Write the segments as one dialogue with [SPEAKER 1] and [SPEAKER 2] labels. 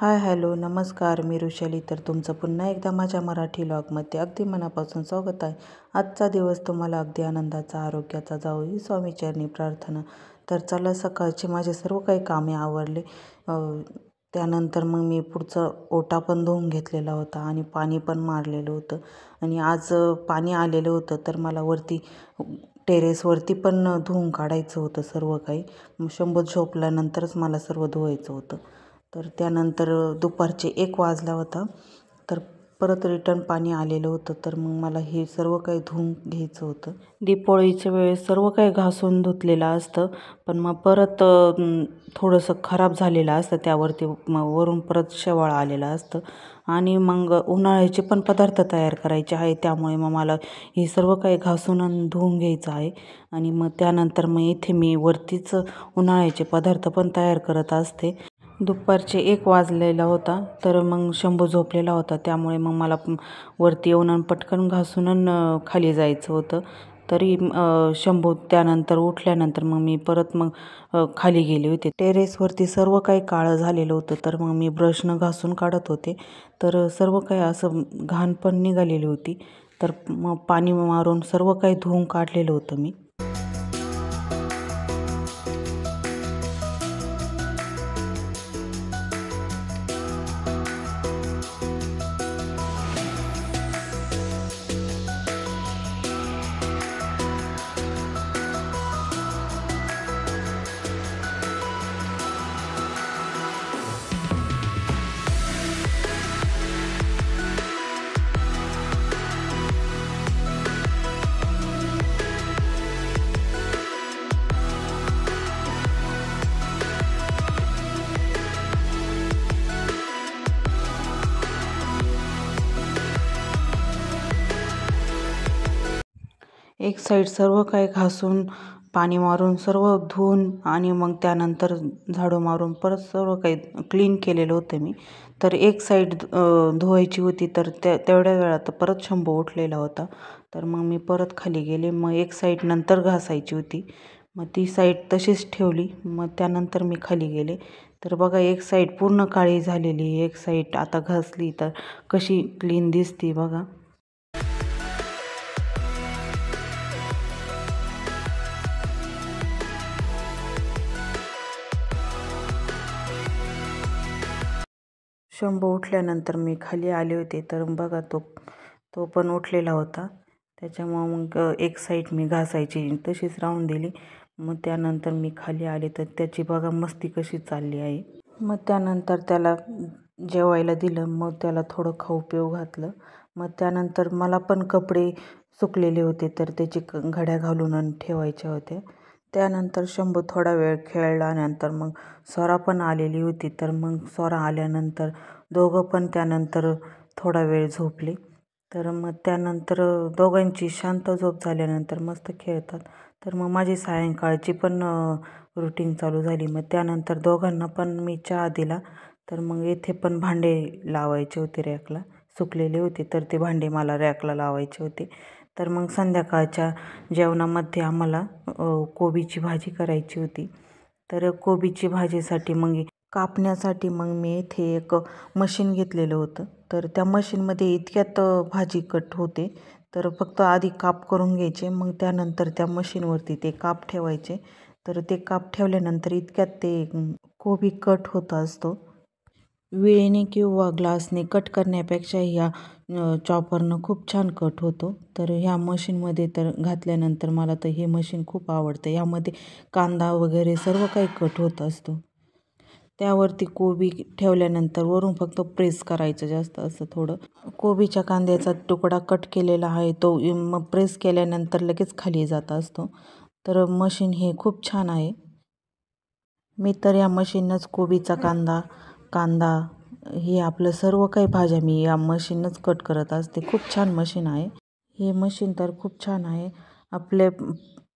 [SPEAKER 1] Hi hello नमस्कार, मी ऋषाली. तर तुमचं पुन्हा एकदा माझ्या मराठी व्लॉगमध्ये अगदी मनापासून स्वागत आहे. आजचा दिवस तुम्हाला अगदी आनंदाचा, आरोग्याचा जावो ही स्वामीचरणी प्रार्थना. तर चला, सकाळचे माझे सर्व काही कामे आवरले. त्यानंतर मग मी पुढचं ओटा पण धुवून घेतलेला होता आणि पाणी पण मारलेलं होतं. आणि आज पाणी आलेलं होतं तर मला वरती टेरेसवरती पण धुवून काढायचं होतं सर्व काही. शंभू झोपल्यानंतरच मला सर्व धुवायचं होतं. तर त्यानंतर दुपारचे 1 वाजला होता. तर परत रिटर्न पाणी आलेलं होतं. तर मग मला हे सर्व काही धुवून घ्यायचं होतं. दीपोळीच्या वेळेस सर्व काही घासून धुतलेलं असतं, पण मग परत थोडंसं खराब झालेलं असतं, त्यावरती वरून परत शेवाळ आलेलं असतं. आणि मग उन्हाळ्याचे पण पदार्थ तयार करायचे आहे, त्यामुळे मग मला हे सर्व काही घासून आणि धुवून घ्यायचं आहे. आणि मग त्यानंतर मग इथे मी वरतीच उन्हाळ्याचे पदार्थ पण तयार करत असते. दुपारचे 1 वाजलेला होता. तर मग शंभू झोपलेला होता, त्यामुळे मग मला वरती येऊन पटकन घासून खाली जायचं होतं. तरी शंभू त्यानंतर उठल्यानंतर मग मी परत खाली गेले होते. टेरेसवरती सर्व काही काळं झालेलं होतं, तर मग मी ब्रशनं घासून काढत होते. तर सर्व काही असं घाण पण निघालेली होती. तर मग पाणी मारून सर्व काही धुवून काढलेलं होतं मी. एक साईड सर्व काही घासून, पाणी मारून, सर्व धुवून आणि मग त्यानंतर झाडू मारून परत सर्व काही क्लीन केलेलं होतं मी. तर एक साईड धुवायची होती, तर तेवढ्या वेळात परत शंभू उठलेला होता. तर मग मी परत खाली गेले. मग एक साईड नंतर घासायची होती, मग ती साईड तशीच ठेवली. मग त्यानंतर मी खाली गेले. तर बघा, एक साईड पूर्ण काळी झालेली, एक साईड आता घासली तर कशी क्लीन दिसते बघा. शंभू उठल्यानंतर मी खाली आले होते. तर बघा, तो पण उठलेला होता. त्याच्यामुळं मग एक साईड मी घासायची तशीच राहून दिली. मग त्यानंतर मी खाली आले तर त्याची बघा मस्ती कशी चालली आहे. मग त्यानंतर त्याला जेवायला दिलं. मग त्याला थोडं खाऊ पिऊ घातलं. मग त्यानंतर मला पण कपडे सुकलेले होते, तर त्याची घड्या घालून ठेवायच्या होत्या. त्यानंतर शंभू थोडा वेळ खेळल्यानंतर मग स्वरा पण आलेली होती. तर मग स्वरा आल्यानंतर दोघं पण त्यानंतर थोडा वेळ झोपले. तर मग त्यानंतर दोघांची शांत झोप झाल्यानंतर मस्त खेळतात. तर मग माझी सायंकाळची पण रुटीन चालू झाली. मग त्यानंतर दोघांना पण मी चहा दिला. तर मग येथे पण भांडे लावायचे होते रॅकला, सुकलेले होते, तर ते भांडे मला रॅकला लावायचे होते. तर मग संध्याकाळच्या जेवणामध्ये आम्हाला कोबीची भाजी करायची होती. तर कोबीची भाजीसाठी मग कापण्यासाठी मग मी इथे एक मशीन घेतलेलं होतं. तर त्या मशीनमध्ये इतक्यात भाजी कट होते. तर फक्त आधी काप करून घ्यायचे, मग त्यानंतर त्या मशीनवरती ते काप ठेवायचे. तर ते काप ठेवल्यानंतर इतक्यात ते कोबी कट होत असतो. विळीने किंवा ग्लासने कट करण्यापेक्षा ह्या चॉपरनं खूप छान कट होतो. तर ह्या मशीनमध्ये तर घातल्यानंतर मला तर हे मशीन खूप आवडतं. यामध्ये कांदा वगैरे सर्व काही कट होत असतो. त्यावरती कोबी ठेवल्यानंतर वरून फक्त प्रेस करायचं जास्त असं थोडं. कोबीच्या कांद्याचा तुकडा कट केलेला आहे, तो मग प्रेस केल्यानंतर लगेच खाली जात असतो. तर मशीन हे खूप छान आहे. मी तर या मशीननंच कोबीचा कांदा हे आपलं सर्व काही भाज्या मी या मशीननंच कट करत असते. खूप छान मशीन आहे हे मशीन, तर खूप छान आहे. आपले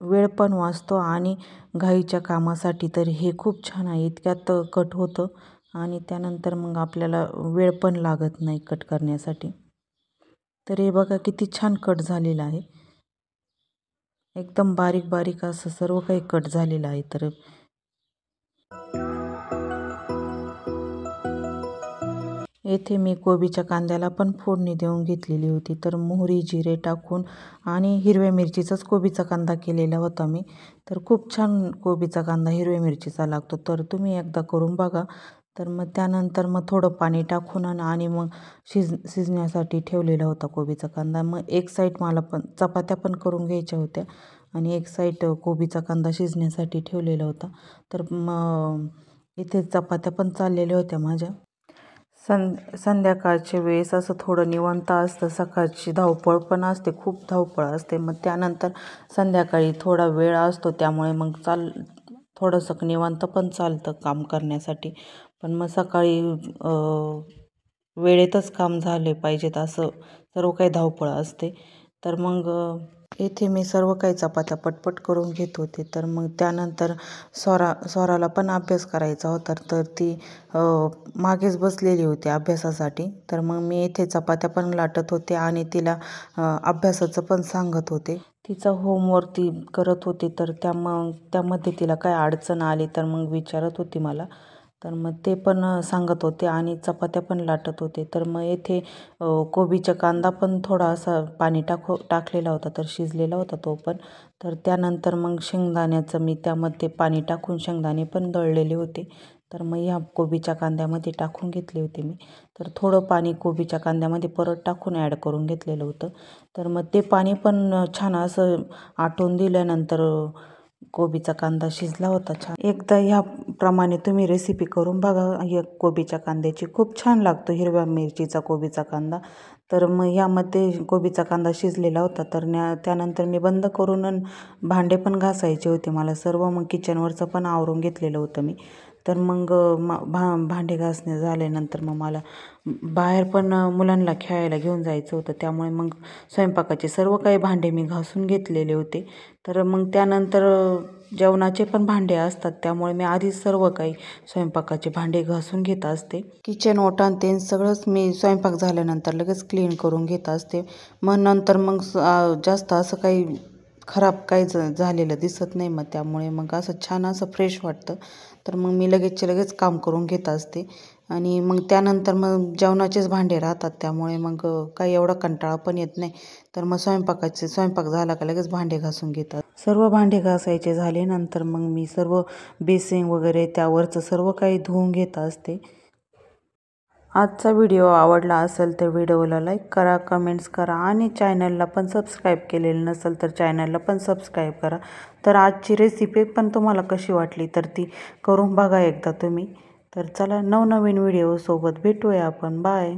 [SPEAKER 1] वेळ पण वाचतो आणि घाईच्या कामासाठी तर हे खूप छान आहे. इतक्यात कट होतं आणि त्यानंतर मग आपल्याला वेळ पण लागत नाही कट करण्यासाठी. तर हे बघा किती छान कट झालेलं आहे. एकदम बारीक बारीक असं सर्व काही कट झालेलं आहे. तर येथे मी कोबीच्या कांद्याला पण फोडणी देऊन घेतलेली होती. तर मोहरी जिरे टाकून आणि हिरव्या मिरचीचाच कोबीचा कांदा केलेला होता मी. तर खूप छान कोबीचा कांदा हिरव्या मिरचीचा लागतो. तर तुम्ही एकदा करून बघा. तर मग त्यानंतर मग थोडं पाणी टाकून आणि मग शिजण्यासाठी ठेवलेला होता कोबीचा कांदा. मग एक साईड मला पण चपात्या पण करून घ्यायच्या होत्या आणि एक साईड कोबीचा कांदा शिजण्यासाठी ठेवलेला होता. तर मग इथे चपात्या पण चाललेल्या होत्या माझ्या. संध्याकाळच्या वेळेस असं थोडं निवांत असतं. सकाळची धावपळ पण असते, खूप धावपळ असते. मग त्यानंतर संध्याकाळी थोडा वेळ असतो, त्यामुळे मग थोडंसं निवांत पण चालतं काम करण्यासाठी. पण मग सकाळी वेळेतच काम झाले पाहिजेत असं सर्व काही धावपळ असते. तर मग येथे मी सर्व काही चपात्या पटपट करून घेत होते. तर मग त्यानंतर स्वराला पण अभ्यास करायचा होता. तर ती मागेच बसलेली होती अभ्यासासाठी. तर मग मी येथे चपात्या पण लाटत होते आणि तिला अभ्यासाचं पण सांगत होते. तिचा होमवर्क ती करत होती. तर त्यामध्ये तिला काय अडचण आली तर मग विचारत होती मला. तर मग ते पण सांगत होते आणि चपात्या पण लाटत होते. तर मग येथे कोबीचा कांदा पण थोडा असा पाणी टाकलेला होता, तर शिजलेला होता तो पण. तर त्यानंतर मग शेंगदाण्याचं मी त्यामध्ये पाणी टाकून शेंगदाणे पण दळलेले होते. तर मग ह्या कोबीच्या कांद्यामध्ये टाकून घेतले होते मी. तर थोडं पाणी कोबीच्या कांद्यामध्ये परत टाकून ॲड करून घेतलेलं होतं. तर मग ते पाणी पण छान असं आटवून दिल्यानंतर कोबीचा कांदा शिजला होता छान. एकदा ह्याप्रमाणे तुम्ही रेसिपी करून बघा या कोबीच्या कांद्याची. खूप छान लागतो हिरव्या मिरचीचा कोबीचा कांदा. तर मग यामध्ये कोबीचा कांदा शिजलेला होता. तर त्यानंतर मी बंद करून भांडे पण घासायचे होते मला सर्व. मग किचनवरचं पण आवरून घेतलेलं होतं मी. तर मग भांडे घासणे झाल्यानंतर मग मला बाहेर पण मुलांना खेळायला घेऊन जायचं होतं. त्यामुळे मग स्वयंपाकाचे सर्व काही भांडे मी घासून घेतलेले होते. तर मग त्यानंतर जेवणाचे पण भांडे असतात, त्यामुळे मी आधीच सर्व काही स्वयंपाकाचे भांडे घासून घेत असते. किचन ओटा ते सगळंच मी स्वयंपाक झाल्यानंतर लगेच क्लीन करून घेत असते. मग नंतर मग जास्त असं काही खराब काही झालेलं दिसत नाही. मग त्यामुळे मग असं छान असं फ्रेश वाटतं. तर मग मी लगेच काम करून घेत असते. आणि मग त्यानंतर मग जेवणाचेच भांडे राहतात, त्यामुळे मग काही एवढा कंटाळा पण येत नाही. तर मग स्वयंपाक झाला का लगेच भांडे घासून घेतात. सर्व भांडे घासायचे झाल्यानंतर मग मी सर्व बेसिंग वगैरे त्यावरचं सर्व काही धुवून घेत असते. आजचा व्हिडिओ आवडला असेल तर व्हिडिओला लाईक करा, कमेंट्स करा आणि चॅनलला पण सबस्क्राईब केलेलं नसेल तर चॅनलला पण सबस्क्राईब करा. तर आजची रेसिपी पण तुम्हाला कशी वाटली तर ती करून बघा एकदा तुम्ही. तर चला नवनवीन व्हिडिओसोबत भेटूया आपण. बाय.